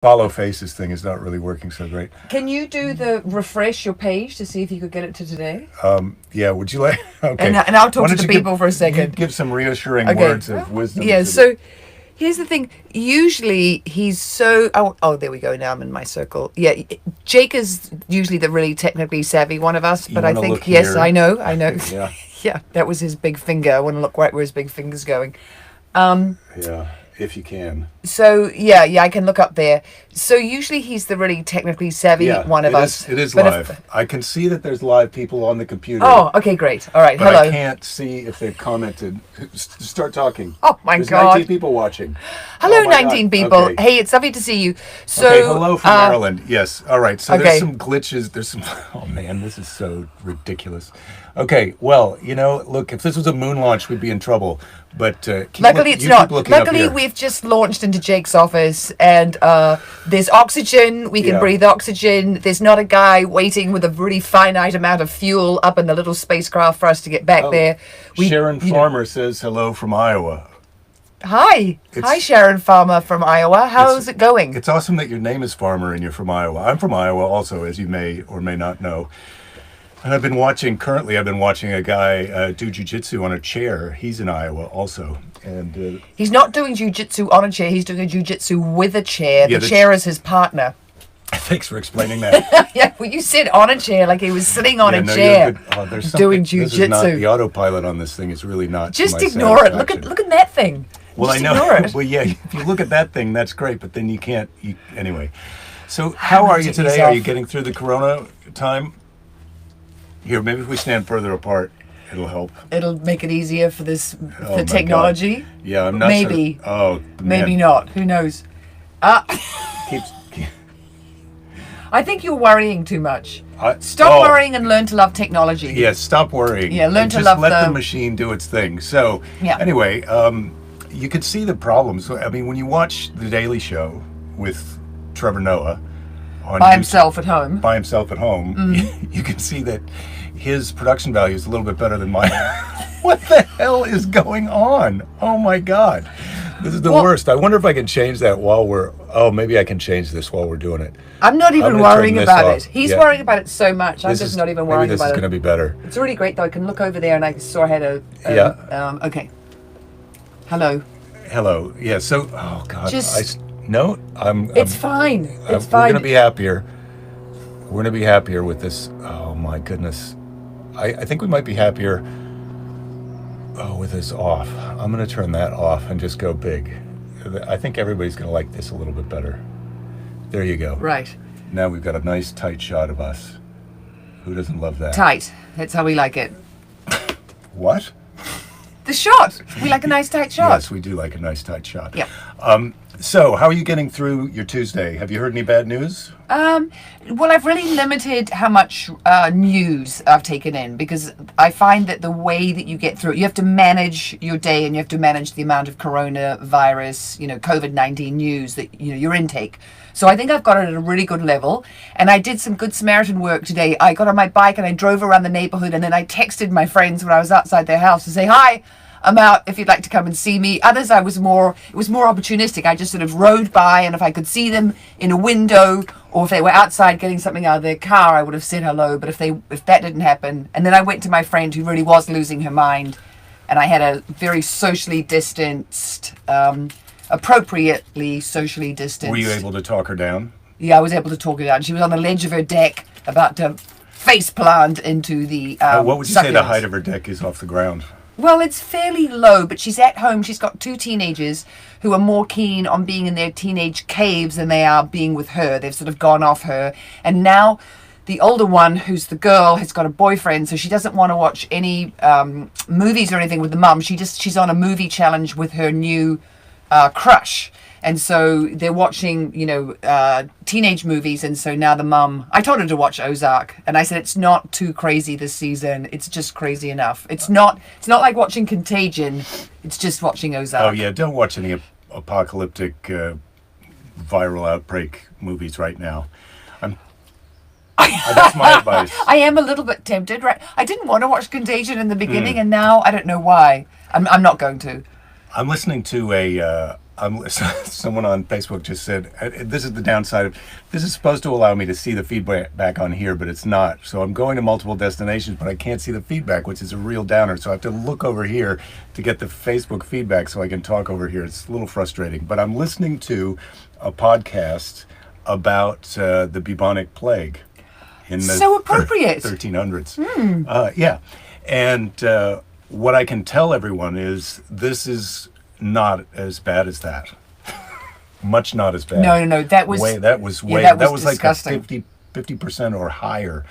follow faces thing is not really working so great. Can you do the refresh your page to see if you could get it to today? Yeah, would you like? Okay. And I'll talk to the people for a second. Give some reassuring words of wisdom. Yeah, so here's the thing. Usually he's so... Oh, there we go. Now I'm in my circle. Yeah, Jake is usually the really technically savvy one of us, but I think... Yes, I know. Yeah. Yeah, that was his big finger. I want to look right where his big finger's going. Yeah, if you can. So, yeah, I can look up there. So usually he's the really technically savvy one of us. It is live. I can see that there's live people on the computer. Oh, okay, great. All right, but hello. I can't see if they've commented. Start talking. Oh, my There's God. 19 people watching. Hello, 19 people. Okay. Hey, it's lovely to see you. So, okay, hello from Maryland. Yes. All right. So there's some glitches. There's some... Oh, man, this is so ridiculous. Okay, well, look, if this was a moon launch, we'd be in trouble. But luckily it's not. Luckily we've just launched into Jake's office and there's oxygen. We can breathe oxygen. There's not a guy waiting with a really finite amount of fuel up in the little spacecraft for us to get back there. Sharon Farmer says hello from Iowa. Hi, Sharon Farmer from Iowa. How's it going? It's awesome that your name is Farmer and you're from Iowa. I'm from Iowa also, as you may or may not know. And I've been watching a guy do jiu-jitsu on a chair. He's in Iowa also. And he's not doing jiu-jitsu on a chair. He's doing a jiu-jitsu with a chair. The chair is his partner. Thanks for explaining that. Yeah, well, you said on a chair like he was sitting on a chair doing jiu-jitsu. This is not, the autopilot on this thing is really not. Just ignore it. Look at that thing. Well, just I know. Ignore it. Well, yeah, if you look at that thing, that's great. But then you can't. Anyway. So how are you today? Are you getting through the corona time? Here, maybe if we stand further apart, it'll help. It'll make it easier for for technology. God. Yeah, I'm not. Maybe. Maybe not. Who knows? I think you're worrying too much. Stop worrying and learn to love technology. Yes, stop worrying. Yeah, learn to just love let the machine do its thing. So anyway, you could see the problems. I mean, when you watch The Daily Show with Trevor Noah. By himself at home. By himself at home. You can see that his production value is a little bit better than mine. What the hell is going on? Oh my God. This is the worst. I wonder if I can change that while we're... Oh, maybe I can change this while we're doing it. I'm not even worrying about it. He's worrying about it so much. I'm just not even worrying about it. This is going to be better. It's really great though. I can look over there and I saw I had okay. Hello. Hello. Yeah, so... Oh God. No, it's fine. It's fine. We're going to be happier. We're going to be happier with this. Oh my goodness. I think we might be happier with this off. I'm going to turn that off and just go big. I think everybody's going to like this a little bit better. There you go. Right. Now we've got a nice tight shot of us. Who doesn't love that? Tight. That's how we like it. What? The shot. We like a nice tight shot. Yes, we do like a nice tight shot. Yeah. So, how are you getting through your Tuesday? Have you heard any bad news? Well, I've really limited how much news I've taken in because I find that the way that you get through it, you have to manage your day and you have to manage the amount of coronavirus, COVID-19 news that, your intake. So I think I've got it at a really good level. And I did some good Samaritan work today. I got on my bike and I drove around the neighborhood and then I texted my friends when I was outside their house to say, hi, I'm out if you'd like to come and see me. Others, it was more opportunistic. I just sort of rode by and if I could see them in a window or if they were outside getting something out of their car, I would have said hello. But if that didn't happen, and then I went to my friend who really was losing her mind and I had a very socially distanced, appropriately socially distanced. Were you able to talk her down? Yeah, I was able to talk her down. She was on the ledge of her deck about to face plant into the what would you say the height of her deck is off the ground? Well, it's fairly low, but she's at home. She's got 2 teenagers who are more keen on being in their teenage caves than they are being with her. They've sort of gone off her. And now the older one, who's the girl, has got a boyfriend, so she doesn't want to watch any movies or anything with the mum. She's on a movie challenge with her new crush. And so they're watching, teenage movies. And so now the mum, I told her to watch Ozark. And I said, it's not too crazy this season. It's just crazy enough. It's not like watching Contagion. It's just watching Ozark. Oh, yeah. Don't watch any apocalyptic viral outbreak movies right now. That's my advice. I am a little bit tempted, right? I didn't want to watch Contagion in the beginning. And now I don't know why. I'm not going to. I'm listening to a Someone on Facebook just said, this is the downside of, this is supposed to allow me to see the feedback back on here, but it's not. So I'm going to multiple destinations, but I can't see the feedback, which is a real downer. So I have to look over here to get the Facebook feedback so I can talk over here. It's a little frustrating, but I'm listening to a podcast about the bubonic plague in the So appropriate. 1300s. Yeah. And what I can tell everyone is this is not as bad as that. Much not as bad. No. That was that was disgusting. Like a 50% or higher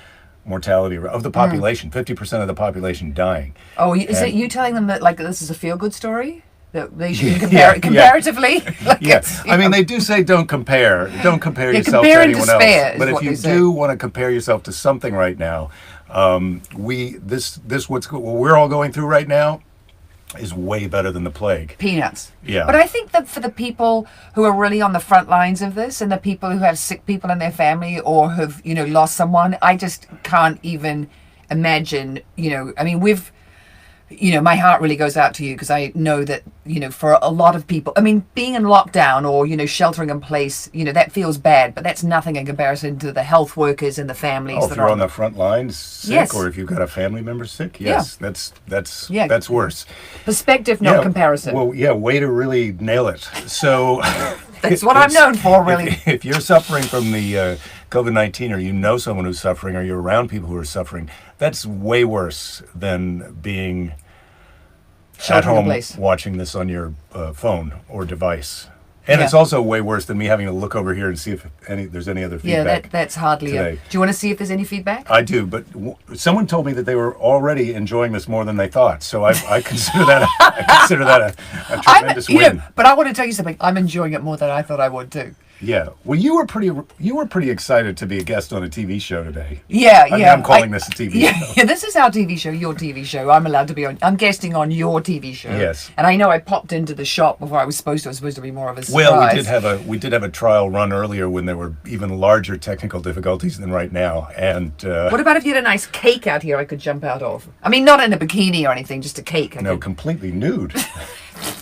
mortality of the population. 50% of the population dying. Oh, is it you telling them that like this is a feel-good story? That they should compare it comparatively? Like I mean, they do say don't compare. Don't compare yourself compare to and anyone despair else. is But if what you they say. do want to compare yourself to something right now, what we're all going through right now is way better than the plague. Peanuts. Yeah. But I think that for the people who are really on the front lines of this and the people who have sick people in their family or have, lost someone, I just can't even imagine, I mean, my heart really goes out to you because I know that, for a lot of people, I mean, being in lockdown or, sheltering in place, that feels bad, but that's nothing in comparison to the health workers and the families. Oh, if you're on the front lines sick, Yes. or if you've got a family member sick, yes, Yeah. that's worse. Perspective, not comparison. Well, yeah, way to really nail it. So That's what I'm known for, really. If you're suffering from the COVID-19, or you know someone who's suffering, or you're around people who are suffering, that's way worse than being at Shelter in home place. watching this on your phone or device. And Yeah. it's also way worse than me having to look over here and see if there's any other feedback. Yeah, that's hardly today. Do you want to see if there's any feedback? I do, but someone told me that they were already enjoying this more than they thought. So I consider that a tremendous win. But I want to tell you something. I'm enjoying it more than I thought I would too. Yeah. Well, you were pretty excited to be a guest on a TV show today. Yeah, I mean, yeah. I'm calling this a TV show. Yeah, this is our TV show, your TV show. I'm allowed to be on. I'm guesting on your TV show. Yes. And I know I popped into the shop before I was supposed to. It was supposed to be more of a surprise. Well, we did have a trial run earlier when there were even larger technical difficulties than right now. And What about if you had a nice cake out here I could jump out of? I mean, not in a bikini or anything, just a cake. no, completely nude.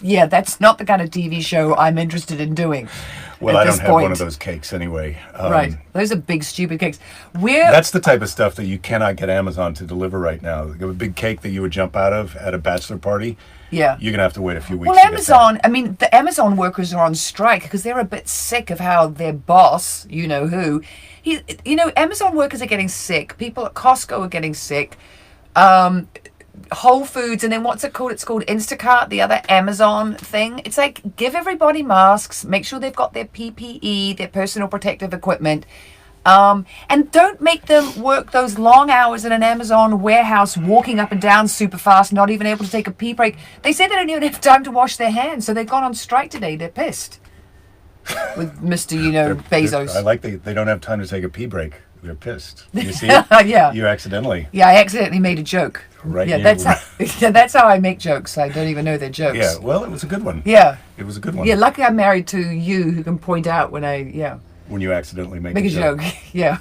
Yeah, that's not the kind of TV show I'm interested in doing. Well, at I this don't have one point. of those cakes anyway. Right. Those are big, stupid cakes. That's the type of stuff that you cannot get Amazon to deliver right now. A big cake that you would jump out of at a bachelor party. Yeah. You're going to have to wait a few weeks. Well, to get Amazon, I mean, the Amazon workers are on strike because they're a bit sick of how their boss, you know who, Amazon workers are getting sick. People at Costco are getting sick. Whole Foods, and then what's it called? It's called Instacart, the other Amazon thing. It's like, give everybody masks, make sure they've got their PPE, their personal protective equipment, and don't make them work those long hours in an Amazon warehouse, walking up and down super fast, not even able to take a pee break. They say they don't even have time to wash their hands, so they've gone on strike today. They're pissed with Mr. Bezos. I like they don't have time to take a pee break. They're pissed. You see it? Yeah. You accidentally. Yeah, I accidentally made a joke. Right. Yeah, that's how I make jokes. I don't even know they're jokes. Yeah. Well, it was a good one. Yeah. It was a good one. Yeah, lucky I'm married to you who can point out when When you accidentally make a joke. Yeah.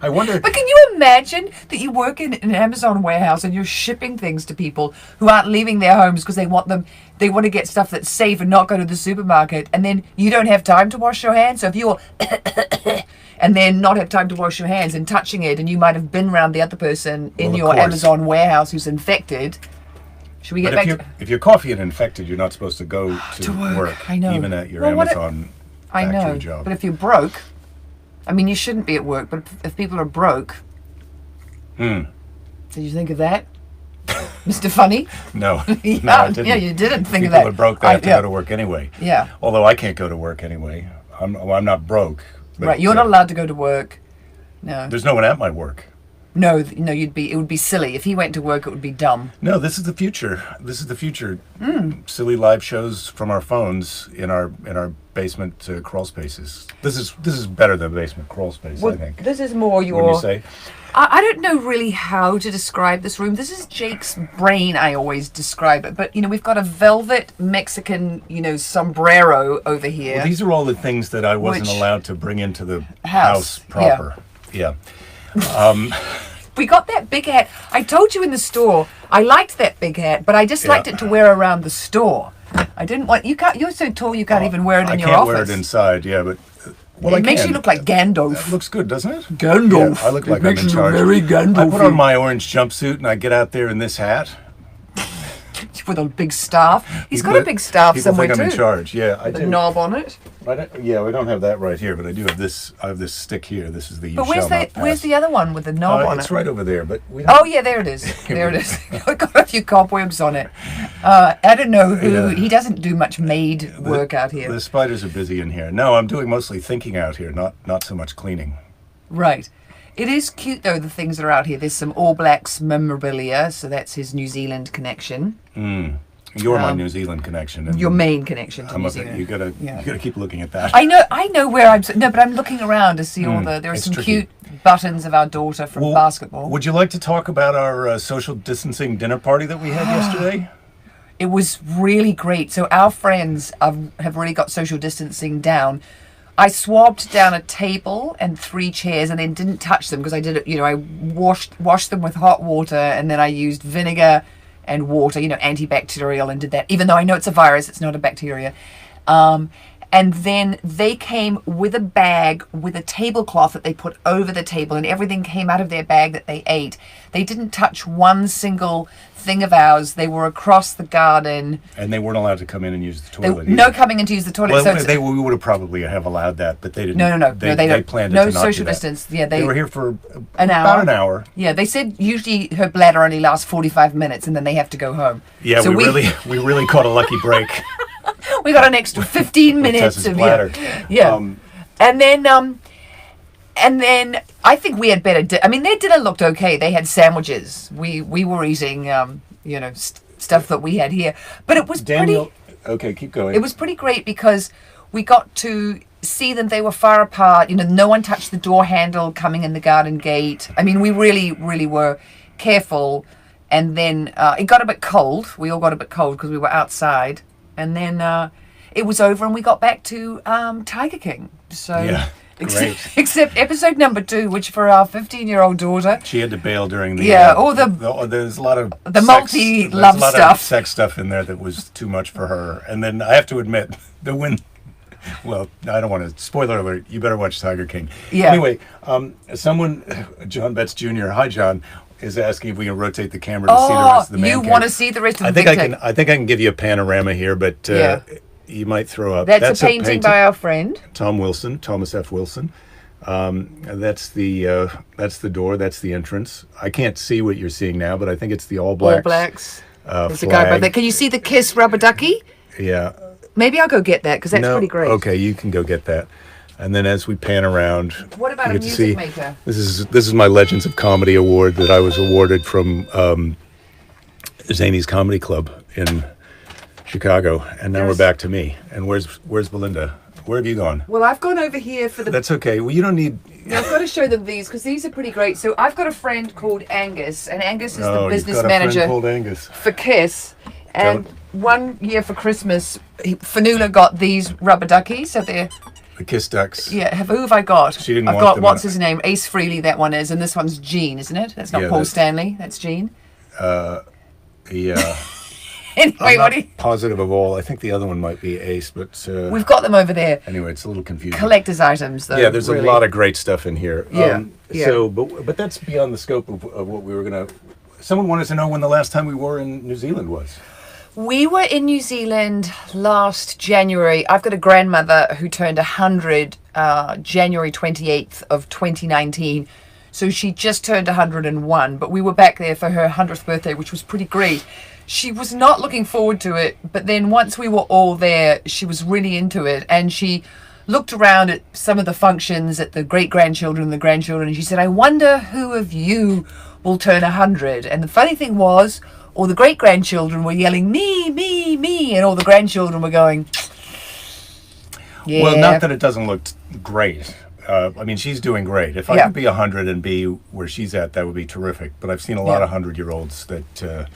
I wonder. But can you imagine that you work in an Amazon warehouse and you're shipping things to people who aren't leaving their homes because they want to get stuff that's safe and not go to the supermarket, and then you don't have time to wash your hands? So if you're and then not have time to wash your hands and touching it, and you might have been around the other person in your Amazon warehouse who's infected. Should we get back to... If you're coffee and infected, you're not supposed to go to work. I know. Even at your Well, Amazon factory job. But if you're broke, I mean, you shouldn't be at work, but if people are broke... Did you think of that? Mr. Funny? No. Yeah, no, I didn't. yeah, you didn't think of People that. are broke, they have to go to work anyway. Yeah. Although I can't go to work anyway. I'm not broke. But, Right, you're not allowed to go to work. No. There's no one at my work. No, it would be silly. If he went to work, it would be dumb. No, this is the future. This is the future. Silly live shows from our phones in our basement crawl spaces. This is better than basement crawl space, I think. This is more your... Wouldn't you say? I don't know really how to describe this room. This is Jake's brain, I always describe it. But, we've got a velvet Mexican, sombrero over here. Well, these are all the things that I wasn't allowed to bring into the house proper. Yeah. We got that big hat. I told you in the store, I liked that big hat, but I just liked it to wear around the store. I didn't want you. Can't. You're so tall. You can't even wear it in your I can't office. wear it inside. Yeah, but well, It makes you look like Gandalf. That looks good, doesn't it? Gandalf. Yeah, I look like It I'm makes in you charge. very Gandalf. I put on my orange jumpsuit and I get out there in this hat. With a big staff. He's got a big staff People somewhere think too. I'm in charge. Yeah, I The do. knob on it. Yeah, we don't have that right here, but I do have this. I have this stick here. This is the. But where's the other one with the knob on it? It's right over there, but we don't. Oh yeah, there it is. There it is. I got a few cobwebs on it. I don't know who. Yeah. He doesn't do much maid work out here. The spiders are busy in here. No, I'm doing mostly thinking out here, not so much cleaning. Right. It is cute though, the things that are out here. There's some All Blacks memorabilia, so that's his New Zealand connection. You're my New Zealand connection. And Your main connection to New Zealand. You gotta keep looking at that. I know where I'm. No, but I'm looking around to see all the. There are it's some tricky. cute buttons of our daughter from basketball. Would you like to talk about our social distancing dinner party that we had yesterday? It was really great. So our friends have really got social distancing down. I swabbed down a table and 3 chairs and then didn't touch them because I did it. I washed them with hot water and then I used vinegar and water, antibacterial, and did that. Even though I know it's a virus, it's not a bacteria. And then they came with a bag with a tablecloth that they put over the table, and everything came out of their bag that they ate. They didn't touch one single thing of ours. They were across the garden. And they weren't allowed to come in and use the toilet. No coming in to use the toilet. Well, we would have probably have allowed that, but they didn't. No, they don't. Planned no to not social do that. distance. Yeah, they were here for about an hour. Yeah, they said usually her bladder only lasts 45 minutes, and then they have to go home. Yeah, so we really caught a lucky break. We got an extra 15 minutes of bladder. Yeah. And then I think we had better. Their dinner looked okay. They had sandwiches. We were eating, stuff that we had here. But it was Daniel. Okay, keep going. It was pretty great because we got to see them. They were far apart. No one touched the door handle coming in the garden gate. We really, really were careful. And then it got a bit cold. We all got a bit cold because we were outside. And then it was over and we got back to Tiger King. So yeah, great. Except episode number 2, which for our 15-year-old daughter, she had to bail during the there's a lot of the multi-love stuff, sex stuff in there that was too much for her. And then I have to admit, well, I don't want to spoiler alert. You better watch Tiger King. Yeah. Anyway, someone, John Betts Jr. Hi, John. Is asking if we can rotate the camera to see the rest of the man. You want to see the rest of the picture? I think I can give you a panorama here, but you might throw up. That's a painting by our friend Tom Wilson, Thomas F. Wilson. That's the door. That's the entrance. I can't see what you're seeing now, but I think it's the All Blacks. All Blacks. There's a flag. guy by there. Can you see the Kiss rubber ducky? Yeah. Maybe I'll go get that because that's pretty great. Okay, you can go get that. And then as we pan around, what about a music maker? This is my Legends of Comedy award that I was awarded from Zany's Comedy Club in Chicago, and now we're back to me. And where's Belinda? Where have you gone? Well, I've gone over here for the. That's okay. Well, you don't need. I've got to show them these because these are pretty great. So I've got a friend called Angus, and Angus is the business you've got manager a friend called Angus. for Kiss. And one year for Christmas, Fanula got these rubber duckies. So they're. The Kiss Ducks. Yeah, who have I got? She didn't I've want got them. what's his name? Ace Frehley, that one is, and this one's Gene, isn't it? That's not Paul Stanley. That's Gene. Yeah. Anyway, I'm what not positive of all. I think the other one might be Ace, but we've got them over there. Anyway, it's a little confusing. Collector's items, though. Yeah, there's a lot of great stuff in here. Yeah. So, but that's beyond the scope of what we were gonna. Someone wanted to know when the last time we were in New Zealand was. We were in New Zealand last January. I've got a grandmother who turned 100 January 28th of 2019. So she just turned 101, but we were back there for her 100th birthday, which was pretty great. She was not looking forward to it, but then once we were all there, she was really into it. And she looked around at some of the functions at the great-grandchildren and the grandchildren, and she said, I wonder who of you will turn 100. And the funny thing was, all the great-grandchildren were yelling, me, me, me, and all the grandchildren were going, yeah. Well, not that it doesn't look great. She's doing great. If I could be 100 and be where she's at, that would be terrific. But I've seen a lot of 100-year-olds that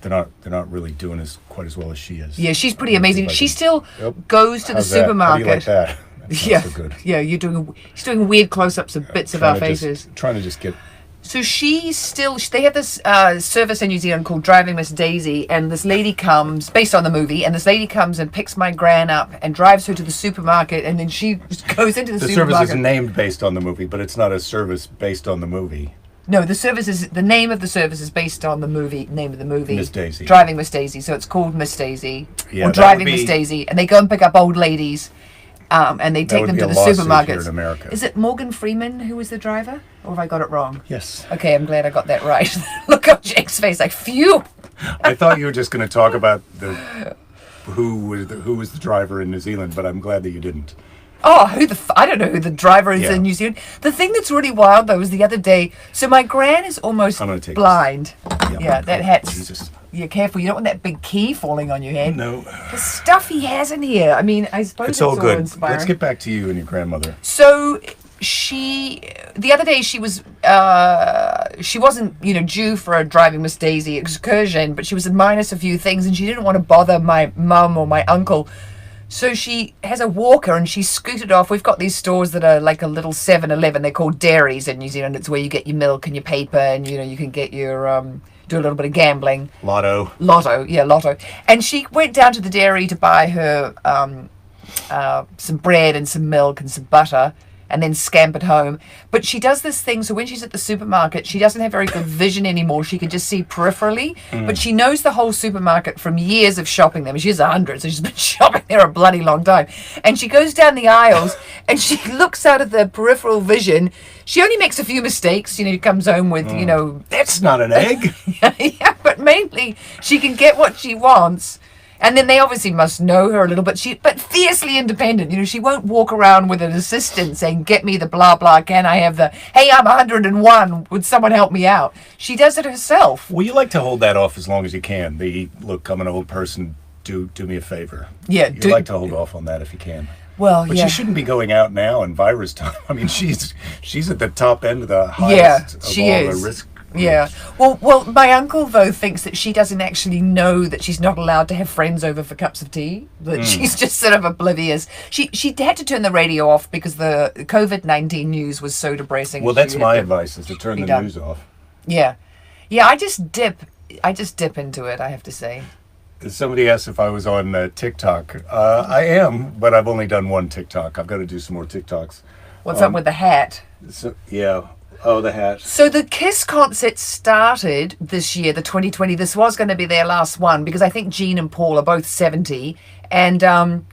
they're not really doing quite as well as she is. Yeah, she's pretty amazing. She still goes to the supermarket. How do you like that? That's Yeah, so good. yeah. She's doing weird close-ups of bits of our faces. Trying to just get So they have this service in New Zealand called Driving Miss Daisy, and this lady comes, based on the movie, and this lady comes and picks my gran up and drives her to the supermarket, and then she goes into the supermarket. The service is named based on the movie, but it's not a service based on the movie. No, the name of the service is based on the name of the movie. Miss Daisy. Driving Miss Daisy. So it's called Miss Daisy. Yeah, or Driving Miss Daisy. And they go and pick up old ladies, and they take them to the supermarket. Here in America. Is it Morgan Freeman who was the driver? Or have I got it wrong? Yes. Okay, I'm glad I got that right. Look at Jake's face, like, phew! I thought you were just going to talk about who was the driver in New Zealand, but I'm glad that you didn't. Oh, I don't know who the driver is in New Zealand. The thing that's really wild, though, is the other day. So my gran is almost blind. Yeah, that hat's... Jesus. Yeah, careful. You don't want that big key falling on your head. No. The stuff he has in here. I mean, I suppose it's all good. Inspiring. Let's get back to you and your grandmother. So the other day she wasn't, due for a Driving Miss Daisy excursion, but she was minus a few things, and she didn't want to bother my mum or my uncle. So she has a walker and she scooted off. We've got these stores that are like a little 7-Eleven. They're called dairies in New Zealand. It's where you get your milk and your paper, and you can get your do a little bit of gambling. Lotto. And she went down to the dairy to buy her some bread and some milk and some butter, and then scampered home. But she does this thing, so when she's at the supermarket, she doesn't have very good vision anymore. She can just see peripherally, but she knows the whole supermarket from years of shopping there. I mean, she has 100, so she's been shopping there a bloody long time. And she goes down the aisles, and she looks out of the peripheral vision. She only makes a few mistakes. She comes home with, That's not an egg. Yeah, but mainly she can get what she wants. And then they obviously must know her a little bit. But fiercely independent. She won't walk around with an assistant saying, "Get me the blah blah. Can I have the? Hey, I'm 101. Would someone help me out?" She does it herself. Well, you like to hold that off as long as you can. Look, I'm an old person. Do me a favor. Yeah, you like to hold off on that if you can. Well, but she shouldn't be going out now in virus time. I mean, she's at the top end of the of highest all the risk groups. Yeah. Well, my uncle, though, thinks that she doesn't actually know that she's not allowed to have friends over for cups of tea, that she's just sort of oblivious. She had to turn the radio off because the COVID-19 news was so depressing. Well, that's my advice, is to turn the news off. Yeah. I just dip into it, I have to say. Somebody asked if I was on TikTok. I am, but I've only done one TikTok. I've got to do some more TikToks. What's up with the hat? So, yeah. Oh, the hat. So the KISS concert started this year, the 2020. This was going to be their last one because I think Jean and Paul are both 70. And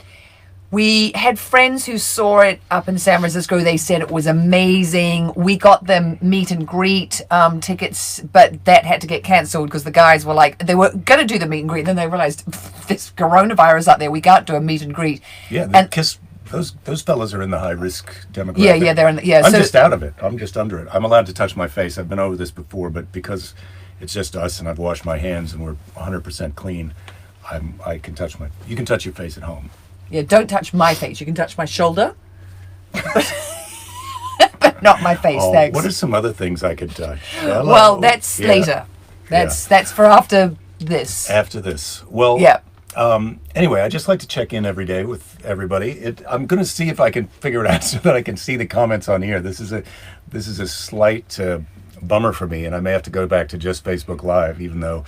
we had friends who saw it up in San Francisco. They said it was amazing. We got them meet and greet tickets, but that had to get cancelled because the guys were like, they were going to do the meet and greet. And then they realized this coronavirus out there, we can't do a meet and greet. Yeah, the KISS... Those fellas are in the high risk demographic. Yeah, they're in. I'm just out of it. I'm just under it. I'm allowed to touch my face. I've been over this before, but because it's just us and I've washed my hands and we're 100% clean, I can touch my. You can touch your face at home. Yeah, don't touch my face. You can touch my shoulder, but not my face. Thanks. What are some other things I could touch? Hello. Well, that's later. That's for after this. After this. Well. Yeah. Anyway, I just like to check in every day with everybody. I'm going to see if I can figure it out so that I can see the comments on here. This is a slight bummer for me, and I may have to go back to just Facebook Live, even though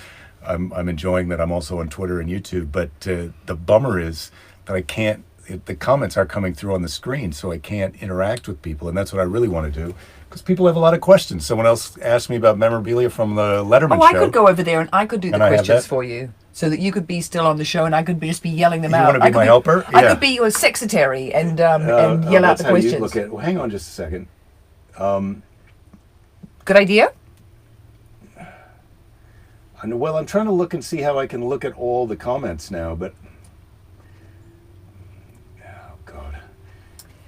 I'm enjoying that I'm also on Twitter and YouTube. But the bummer is that I can't. The comments are coming through on the screen, so I can't interact with people, and that's what I really want to do. Because people have a lot of questions. Someone else asked me about memorabilia from the Letterman show. I could go over there and I could do the questions for you. So that you could be still on the show and I could just be yelling them out. You want to be my helper? I could be your secretary and yell out the questions. Well, hang on just a second. Good idea? Well, I'm trying to look and see how I can look at all the comments now, but... Oh, God.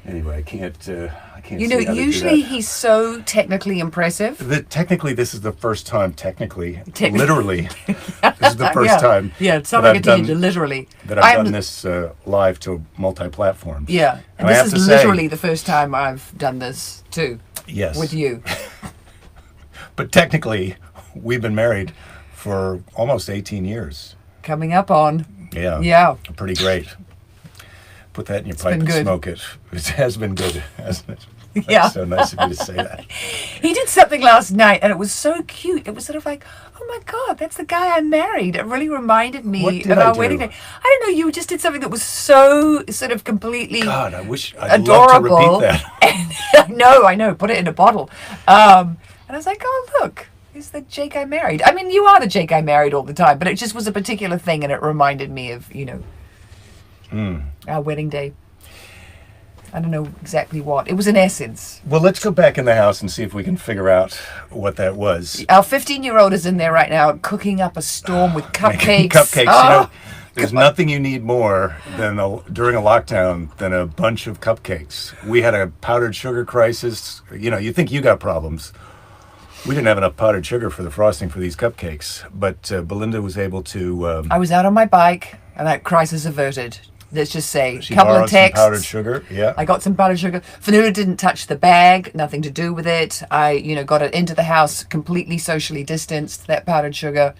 Anyway, I can't see how to usually do that. He's so technically impressive. Technically, this is the first time, literally, this is the first time it's not like literally. that I've done this live to multi-platforms. Yeah, and this is literally the first time I've done this, too. Yes. With you. But technically, we've been married for almost 18 years. Coming up on. Yeah. Yeah. Pretty great. put that in your pipe been and good. smoke it. It has been good, hasn't it? Yeah. That's so nice of you to say that. He did something last night, and it was so cute. It was sort of like, oh my God, that's the guy I married. It really reminded What me did of I our do? wedding day. I don't know. You just did something that was so sort of completely God, I'd love adorable. to repeat that. And I know. Put it in a bottle. And I was like, oh look, it's the Jake I married. I mean, you are the Jake I married all the time, but it just was a particular thing, and it reminded me of our wedding day. I don't know exactly what. It was an essence. Well, let's go back in the house and see if we can figure out what that was. Our 15-year-old is in there right now cooking up a storm with cupcakes. Making cupcakes. Oh, There's nothing you need more than during a lockdown than a bunch of cupcakes. We had a powdered sugar crisis. You think you got problems. We didn't have enough powdered sugar for the frosting for these cupcakes, but Belinda was able to. I was out on my bike, and that crisis averted. Let's just say, She couple borrowed of texts. some powdered sugar. Yeah. I got some powdered sugar. Fanula didn't touch the bag, nothing to do with it. I, got it into the house, completely socially distanced, that powdered sugar.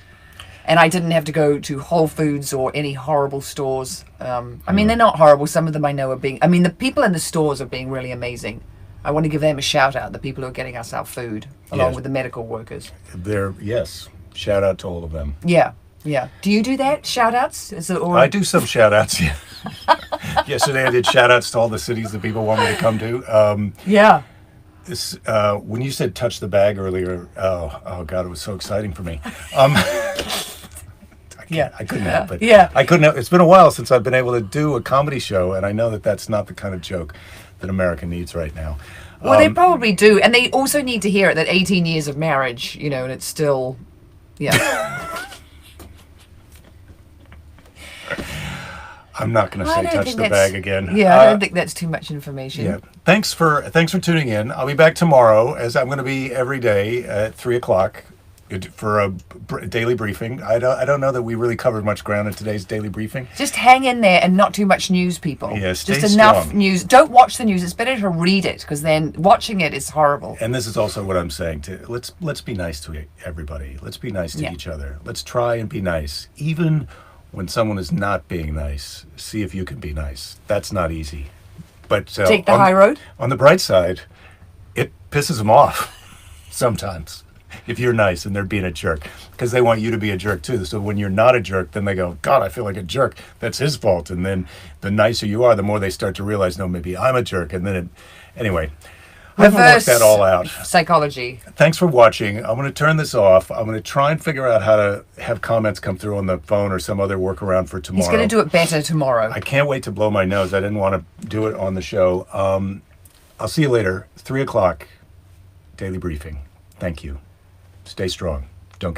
And I didn't have to go to Whole Foods or any horrible stores. I mean, they're not horrible. Some of them I know are the people in the stores are being really amazing. I want to give them a shout out, the people who are getting us our food, along Yes. with the medical workers. Yes. Shout out to all of them. Yeah. Do you do that? Shout outs? I do some shout outs. Yeah. Yesterday I did shout outs to all the cities that people want me to come to. Yeah. When you said touch the bag earlier, oh God, it was so exciting for me. I couldn't help it. Yeah. I couldn't help. It's been a while since I've been able to do a comedy show, and I know that that's not the kind of joke that America needs right now. Well, they probably do. And they also need to hear it, that 18 years of marriage, and it's still, yeah. I'm not going to say touch the bag again. Yeah, I don't think that's too much information. Yeah. Thanks for tuning in. I'll be back tomorrow, as I'm going to be every day at 3:00 for a daily briefing. I don't know that we really covered much ground in today's daily briefing. Just hang in there and not too much news, people. Yeah, stay just enough strong. news. Don't watch the news. It's better to read it, because then watching it is horrible. And this is also what I'm saying too. Let's be nice to everybody. Let's be nice to each other. Let's try and be nice, even when someone is not being nice. See if you can be nice. That's not easy. But Take the high road. On the bright side, it pisses them off sometimes if you're nice and they're being a jerk, because they want you to be a jerk too. So when you're not a jerk, then they go, God, I feel like a jerk. That's his fault. And then the nicer you are, the more they start to realize, no, maybe I'm a jerk. And then anyway, I haven't worked that all out. Psychology. Thanks for watching. I'm going to turn this off. I'm going to try and figure out how to have comments come through on the phone or some other workaround for tomorrow. He's going to do it better tomorrow. I can't wait to blow my nose. I didn't want to do it on the show. I'll see you later. 3:00 daily briefing. Thank you. Stay strong. Don't get